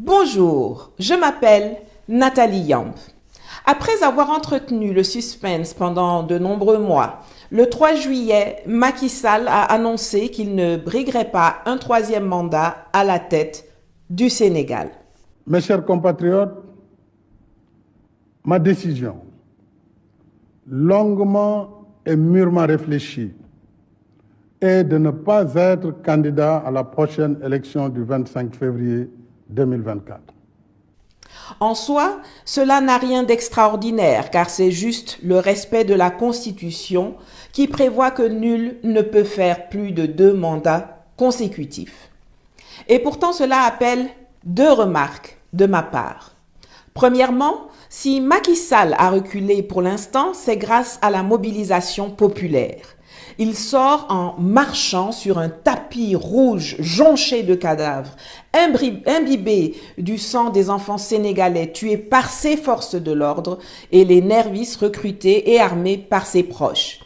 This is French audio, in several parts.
Bonjour, je m'appelle Nathalie Yamp. Après avoir entretenu le suspense pendant de nombreux mois, le 3 juillet, Macky Sall a annoncé qu'il ne briguerait pas un troisième mandat à la tête du Sénégal. Mes chers compatriotes, ma décision, longuement et mûrement réfléchie, est de ne pas être candidat à la prochaine élection du 25 février 2024. En soi, cela n'a rien d'extraordinaire car c'est juste le respect de la Constitution qui prévoit que nul ne peut faire plus de 2 mandats consécutifs. Et pourtant, cela appelle 2 remarques de ma part. Premièrement, si Macky Sall a reculé pour l'instant, c'est grâce à la mobilisation populaire. Il sort en marchant sur un tapis rouge jonché de cadavres, imbibé du sang des enfants sénégalais tués par ses forces de l'ordre et les nervistes recrutés et armés par ses proches.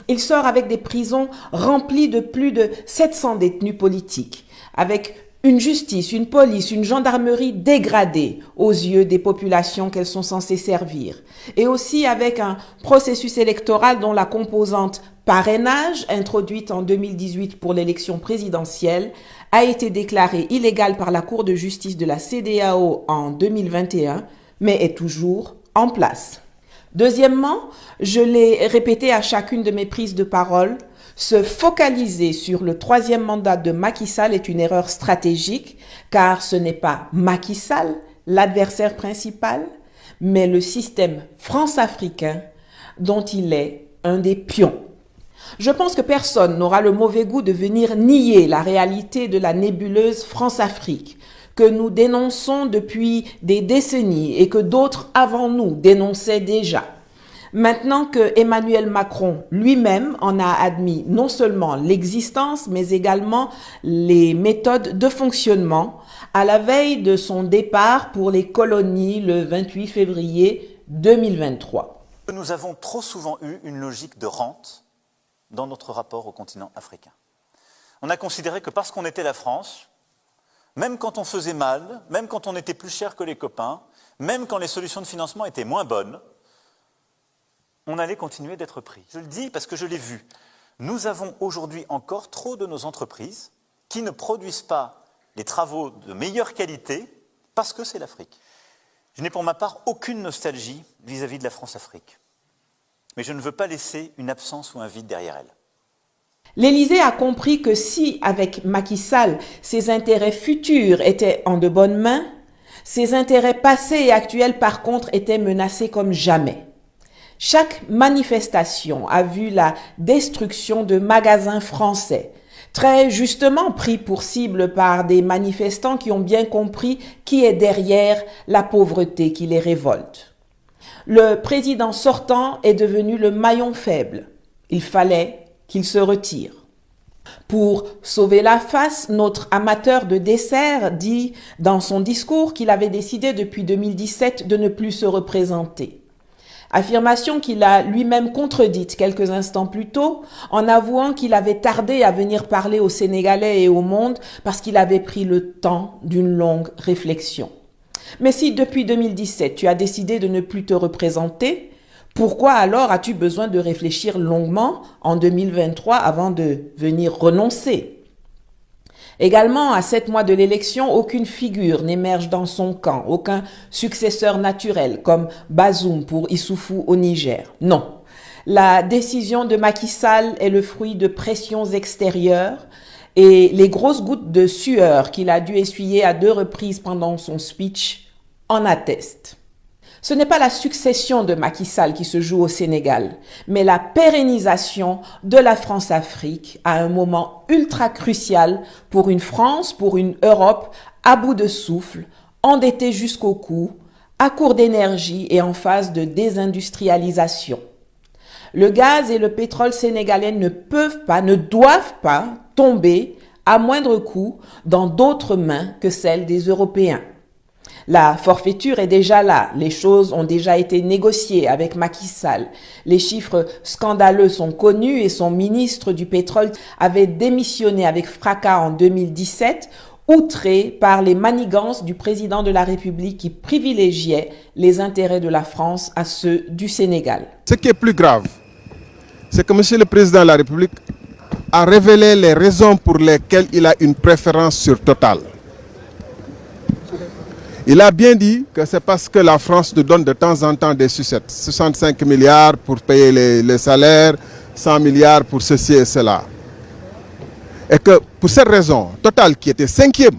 Il sort avec des prisons remplies de plus de 700 détenus politiques, avec une justice, une police, une gendarmerie dégradée aux yeux des populations qu'elles sont censées servir. Et aussi avec un processus électoral dont la composante parrainage, introduite en 2018 pour l'élection présidentielle, a été déclarée illégale par la Cour de justice de la CEDEAO en 2021, mais est toujours en place. Deuxièmement, je l'ai répété à chacune de mes prises de parole, se focaliser sur le 3e mandat de Macky Sall est une erreur stratégique car ce n'est pas Macky Sall l'adversaire principal, mais le système france-africain dont il est un des pions. Je pense que personne n'aura le mauvais goût de venir nier la réalité de la nébuleuse France-Afrique que nous dénonçons depuis des décennies et que d'autres avant nous dénonçaient déjà. Maintenant que Emmanuel Macron lui-même en a admis non seulement l'existence, mais également les méthodes de fonctionnement à la veille de son départ pour les colonies le 28 février 2023. Nous avons trop souvent eu une logique de rente dans notre rapport au continent africain. On a considéré que parce qu'on était la France, même quand on faisait mal, même quand on était plus cher que les copains, même quand les solutions de financement étaient moins bonnes, on allait continuer d'être pris. Je le dis parce que je l'ai vu. Nous avons aujourd'hui encore trop de nos entreprises qui ne produisent pas les travaux de meilleure qualité parce que c'est l'Afrique. Je n'ai pour ma part aucune nostalgie vis-à-vis de la France-Afrique. Mais je ne veux pas laisser une absence ou un vide derrière elle. L'Élysée a compris que si, avec Macky Sall, ses intérêts futurs étaient en de bonnes mains, ses intérêts passés et actuels, par contre, étaient menacés comme jamais. Chaque manifestation a vu la destruction de magasins français, très justement pris pour cible par des manifestants qui ont bien compris qui est derrière la pauvreté qui les révolte. Le président sortant est devenu le maillon faible. Il fallait qu'il se retire. Pour sauver la face, notre amateur de dessert dit dans son discours qu'il avait décidé depuis 2017 de ne plus se représenter. Affirmation qu'il a lui-même contredite quelques instants plus tôt en avouant qu'il avait tardé à venir parler aux Sénégalais et au monde parce qu'il avait pris le temps d'une longue réflexion. Mais si depuis 2017 tu as décidé de ne plus te représenter, pourquoi alors as-tu besoin de réfléchir longuement en 2023 avant de venir renoncer ? Également, à 7 mois de l'élection, aucune figure n'émerge dans son camp, aucun successeur naturel comme Bazoum pour Issoufou au Niger. Non, la décision de Macky Sall est le fruit de pressions extérieures et les grosses gouttes de sueur qu'il a dû essuyer à 2 reprises pendant son speech en attestent. Ce n'est pas la succession de Macky Sall qui se joue au Sénégal, mais la pérennisation de la France-Afrique à un moment ultra crucial pour une France, pour une Europe à bout de souffle, endettée jusqu'au cou, à court d'énergie et en phase de désindustrialisation. Le gaz et le pétrole sénégalais ne peuvent pas, ne doivent pas tomber à moindre coût dans d'autres mains que celles des Européens. La forfaiture est déjà là, les choses ont déjà été négociées avec Macky Sall. Les chiffres scandaleux sont connus et son ministre du pétrole avait démissionné avec fracas en 2017 outré par les manigances du président de la République qui privilégiait les intérêts de la France à ceux du Sénégal. Ce qui est plus grave, c'est que M. le Président de la République a révélé les raisons pour lesquelles il a une préférence sur Total. Il a bien dit que c'est parce que la France nous donne de temps en temps des sucettes. 65 milliards pour payer les salaires, 100 milliards pour ceci et cela. Et que pour cette raison, Total qui était 5e,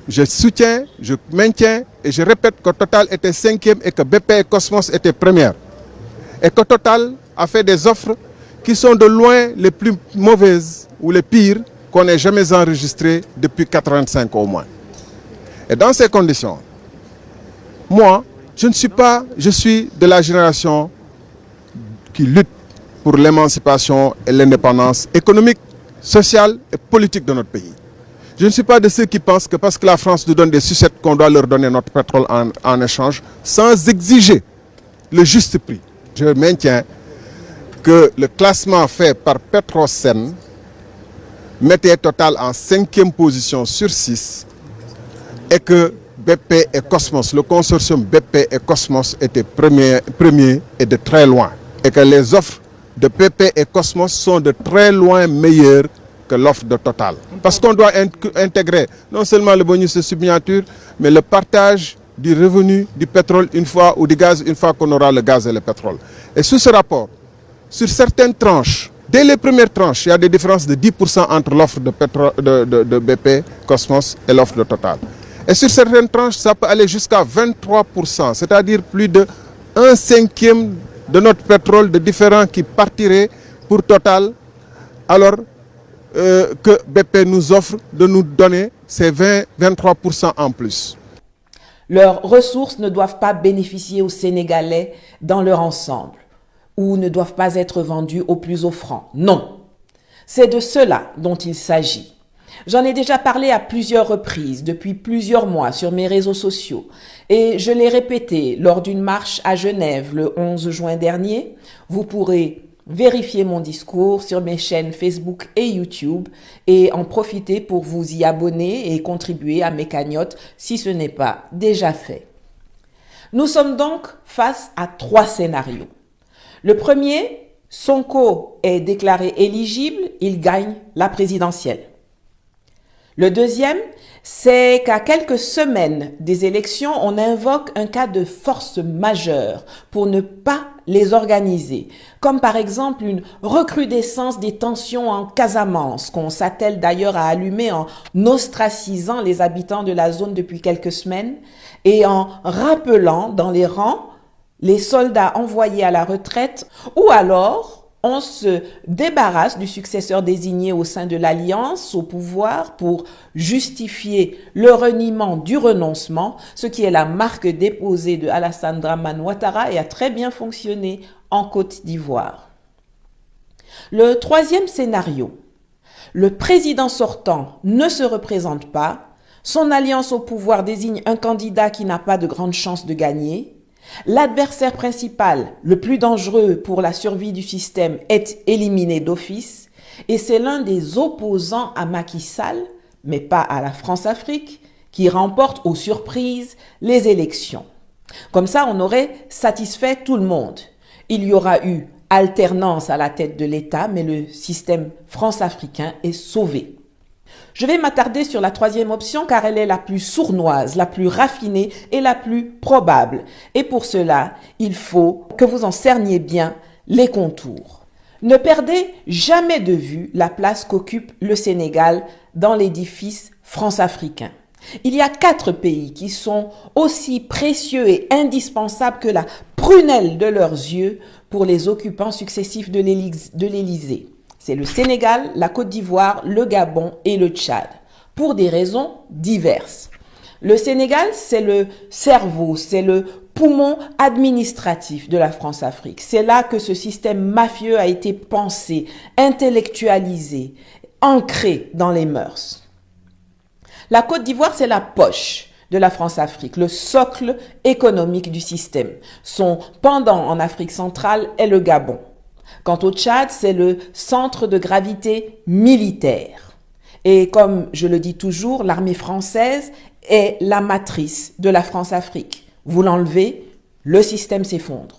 je soutiens, je maintiens et je répète que Total était 5e et que BP et Cosmos étaient premières. Et que Total a fait des offres qui sont de loin les plus mauvaises ou les pires qu'on ait jamais enregistrées depuis 1985 au moins. Et dans ces conditions, moi, je suis de la génération qui lutte pour l'émancipation et l'indépendance économique, sociale et politique de notre pays. Je ne suis pas de ceux qui pensent que parce que la France nous donne des sucettes qu'on doit leur donner notre pétrole en échange sans exiger le juste prix. Je maintiens que le classement fait par Petrosen mettait Total en 5e position sur 6 et que BP et Cosmos, le consortium BP et Cosmos était premier et de très loin. Et que les offres de BP et Cosmos sont de très loin meilleures que l'offre de Total. Parce qu'on doit intégrer non seulement le bonus de subminiature, mais le partage du revenu du pétrole une fois ou du gaz une fois qu'on aura le gaz et le pétrole. Et sous ce rapport, sur certaines tranches, dès les premières tranches, il y a des différences de 10% entre l'offre de BP, Cosmos et l'offre de Total. Et sur certaines tranches, ça peut aller jusqu'à 23%, c'est-à-dire plus de 1/5 de notre pétrole de différents qui partirait pour Total, alors que BP nous offre de nous donner ces 23% en plus. Leurs ressources ne doivent pas bénéficier aux Sénégalais dans leur ensemble ou ne doivent pas être vendues au plus offrant. Non, c'est de cela dont il s'agit. J'en ai déjà parlé à plusieurs reprises depuis plusieurs mois sur mes réseaux sociaux et je l'ai répété lors d'une marche à Genève le 11 juin dernier. Vous pourrez vérifier mon discours sur mes chaînes Facebook et YouTube et en profiter pour vous y abonner et contribuer à mes cagnottes si ce n'est pas déjà fait. Nous sommes donc face à 3 scénarios. Le premier, Sonko est déclaré éligible, il gagne la présidentielle. Le deuxième, c'est qu'à quelques semaines des élections, on invoque un cas de force majeure pour ne pas les organiser, comme par exemple une recrudescence des tensions en Casamance, qu'on s'attelle d'ailleurs à allumer en ostracisant les habitants de la zone depuis quelques semaines et en rappelant dans les rangs les soldats envoyés à la retraite, ou alors on se débarrasse du successeur désigné au sein de l'Alliance au pouvoir pour justifier le reniement du renoncement, ce qui est la marque déposée de Alassane Dramane Ouattara et a très bien fonctionné en Côte d'Ivoire. Le troisième scénario, le président sortant ne se représente pas, son alliance au pouvoir désigne un candidat qui n'a pas de grandes chances de gagner. L'adversaire principal, le plus dangereux pour la survie du système, est éliminé d'office et c'est l'un des opposants à Macky Sall, mais pas à la France-Afrique, qui remporte aux surprises les élections. Comme ça, on aurait satisfait tout le monde. Il y aura eu alternance à la tête de l'État, mais le système France-africain est sauvé. Je vais m'attarder sur la troisième option car elle est la plus sournoise, la plus raffinée et la plus probable. Et pour cela, il faut que vous en cerniez bien les contours. Ne perdez jamais de vue la place qu'occupe le Sénégal dans l'édifice france-africain. Il y a 4 pays qui sont aussi précieux et indispensables que la prunelle de leurs yeux pour les occupants successifs de l'Élysée. C'est le Sénégal, la Côte d'Ivoire, le Gabon et le Tchad, pour des raisons diverses. Le Sénégal, c'est le cerveau, c'est le poumon administratif de la France-Afrique. C'est là que ce système mafieux a été pensé, intellectualisé, ancré dans les mœurs. La Côte d'Ivoire, c'est la poche de la France-Afrique, le socle économique du système. Son pendant en Afrique centrale est le Gabon. Quant au Tchad, c'est le centre de gravité militaire. Et comme je le dis toujours, l'armée française est la matrice de la France-Afrique. Vous l'enlevez, le système s'effondre.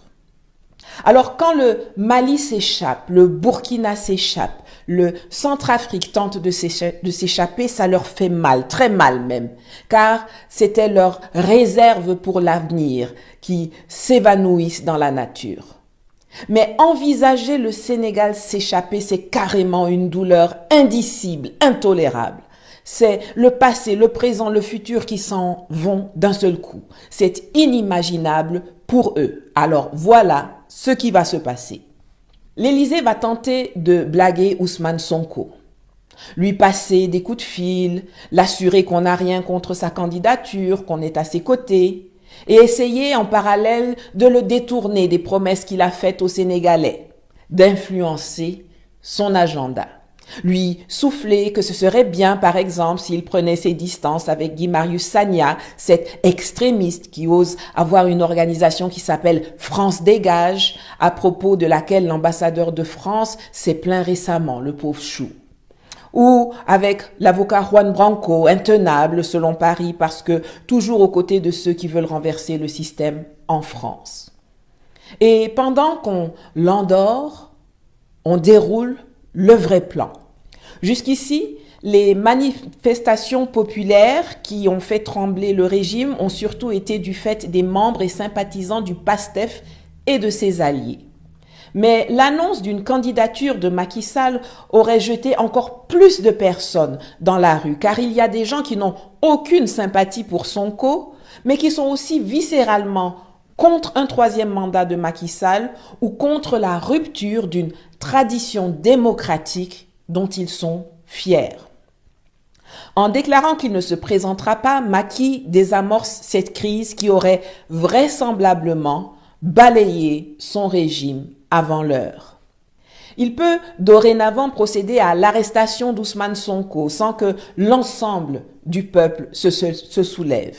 Alors quand le Mali s'échappe, le Burkina s'échappe, le Centrafrique tente de s'échapper, ça leur fait mal, très mal même, car c'était leur réserve pour l'avenir qui s'évanouissent dans la nature. Mais envisager le Sénégal s'échapper, c'est carrément une douleur indicible, intolérable. C'est le passé, le présent, le futur qui s'en vont d'un seul coup. C'est inimaginable pour eux. Alors voilà ce qui va se passer. L'Élysée va tenter de blaguer Ousmane Sonko, lui passer des coups de fil, l'assurer qu'on n'a rien contre sa candidature, qu'on est à ses côtés, et essayer en parallèle de le détourner des promesses qu'il a faites aux Sénégalais, d'influencer son agenda. Lui souffler que ce serait bien, par exemple, s'il prenait ses distances avec Guy Marius Sagna, cet extrémiste qui ose avoir une organisation qui s'appelle France Dégage, à propos de laquelle l'ambassadeur de France s'est plaint récemment, le pauvre chou. Ou avec l'avocat Juan Branco, intenable selon Paris, parce que toujours aux côtés de ceux qui veulent renverser le système en France. Et pendant qu'on l'endort, on déroule le vrai plan. Jusqu'ici, les manifestations populaires qui ont fait trembler le régime ont surtout été du fait des membres et sympathisants du PASTEF et de ses alliés. Mais l'annonce d'une candidature de Macky Sall aurait jeté encore plus de personnes dans la rue, car il y a des gens qui n'ont aucune sympathie pour Sonko, mais qui sont aussi viscéralement contre un troisième mandat de Macky Sall ou contre la rupture d'une tradition démocratique dont ils sont fiers. En déclarant qu'il ne se présentera pas, Macky désamorce cette crise qui aurait vraisemblablement balayé son régime avant l'heure. Il peut dorénavant procéder à l'arrestation d'Ousmane Sonko sans que l'ensemble du peuple se soulève.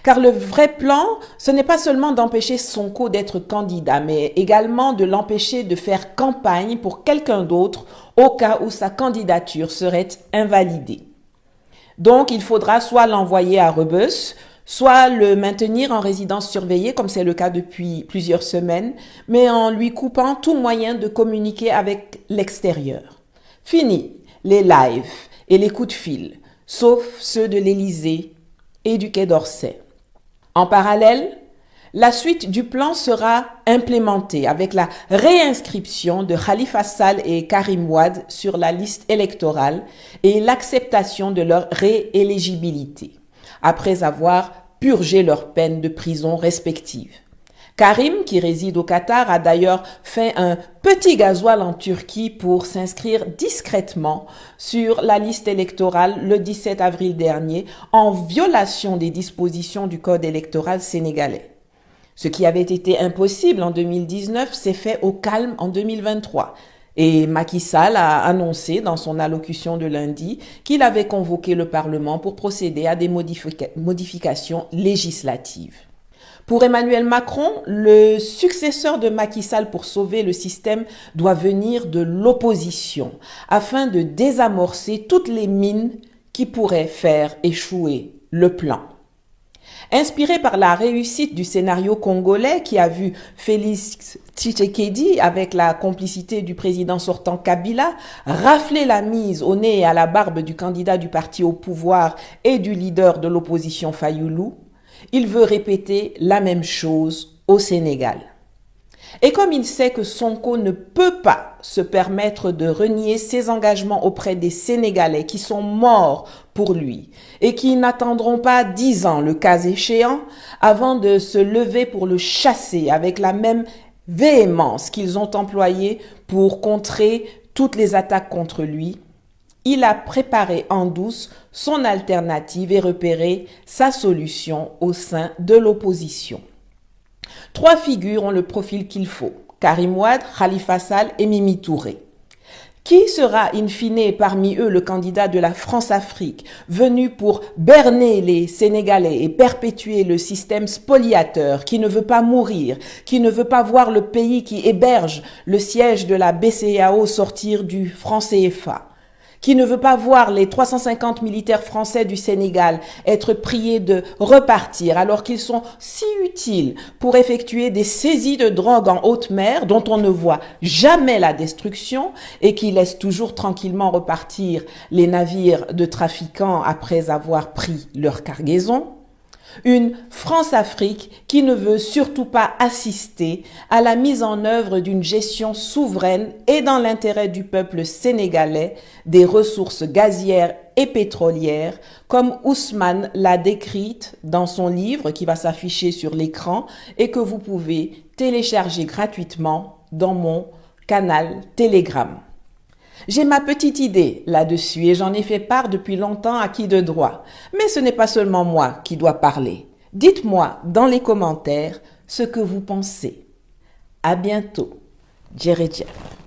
Car le vrai plan, ce n'est pas seulement d'empêcher Sonko d'être candidat, mais également de l'empêcher de faire campagne pour quelqu'un d'autre au cas où sa candidature serait invalidée. Donc, il faudra soit l'envoyer à Rebeuss, soit le maintenir en résidence surveillée, comme c'est le cas depuis plusieurs semaines, mais en lui coupant tout moyen de communiquer avec l'extérieur. Fini les lives et les coups de fil, sauf ceux de l'Élysée et du Quai d'Orsay. En parallèle, la suite du plan sera implémentée avec la réinscription de Khalifa Sall et Karim Wade sur la liste électorale et l'acceptation de leur rééligibilité, après avoir purgé leurs peines de prison respectives. Karim, qui réside au Qatar, a d'ailleurs fait un petit gasoil en Turquie pour s'inscrire discrètement sur la liste électorale le 17 avril dernier, en violation des dispositions du code électoral sénégalais. Ce qui avait été impossible en 2019 s'est fait au calme en 2023. Et Macky Sall a annoncé dans son allocution de lundi qu'il avait convoqué le Parlement pour procéder à des modifications législatives. Pour Emmanuel Macron, le successeur de Macky Sall pour sauver le système doit venir de l'opposition afin de désamorcer toutes les mines qui pourraient faire échouer le plan. Inspiré par la réussite du scénario congolais qui a vu Félix Tshisekedi, avec la complicité du président sortant Kabila, rafler la mise au nez et à la barbe du candidat du parti au pouvoir et du leader de l'opposition Fayoulou, il veut répéter la même chose au Sénégal. Et comme il sait que Sonko ne peut pas se permettre de renier ses engagements auprès des Sénégalais qui sont morts pour lui et qui n'attendront pas 10 ans, le cas échéant, avant de se lever pour le chasser avec la même véhémence qu'ils ont employée pour contrer toutes les attaques contre lui, il a préparé en douce son alternative et repéré sa solution au sein de l'opposition. 3 figures ont le profil qu'il faut: Karim Wade, Khalifa Sall et Mimi Touré. Qui sera in fine parmi eux le candidat de la France-Afrique, venu pour berner les Sénégalais et perpétuer le système spoliateur qui ne veut pas mourir, qui ne veut pas voir le pays qui héberge le siège de la BCEAO sortir du franc CFA? qui ne veut pas voir les 350 militaires français du Sénégal être priés de repartir alors qu'ils sont si utiles pour effectuer des saisies de drogue en haute mer dont on ne voit jamais la destruction et qui laissent toujours tranquillement repartir les navires de trafiquants après avoir pris leur cargaison. Une France-Afrique qui ne veut surtout pas assister à la mise en œuvre d'une gestion souveraine et dans l'intérêt du peuple sénégalais des ressources gazières et pétrolières, comme Ousmane l'a décrite dans son livre qui va s'afficher sur l'écran et que vous pouvez télécharger gratuitement dans mon canal Telegram. J'ai ma petite idée là-dessus et j'en ai fait part depuis longtemps à qui de droit. Mais ce n'est pas seulement moi qui dois parler. Dites-moi dans les commentaires ce que vous pensez. À bientôt. Djerejef.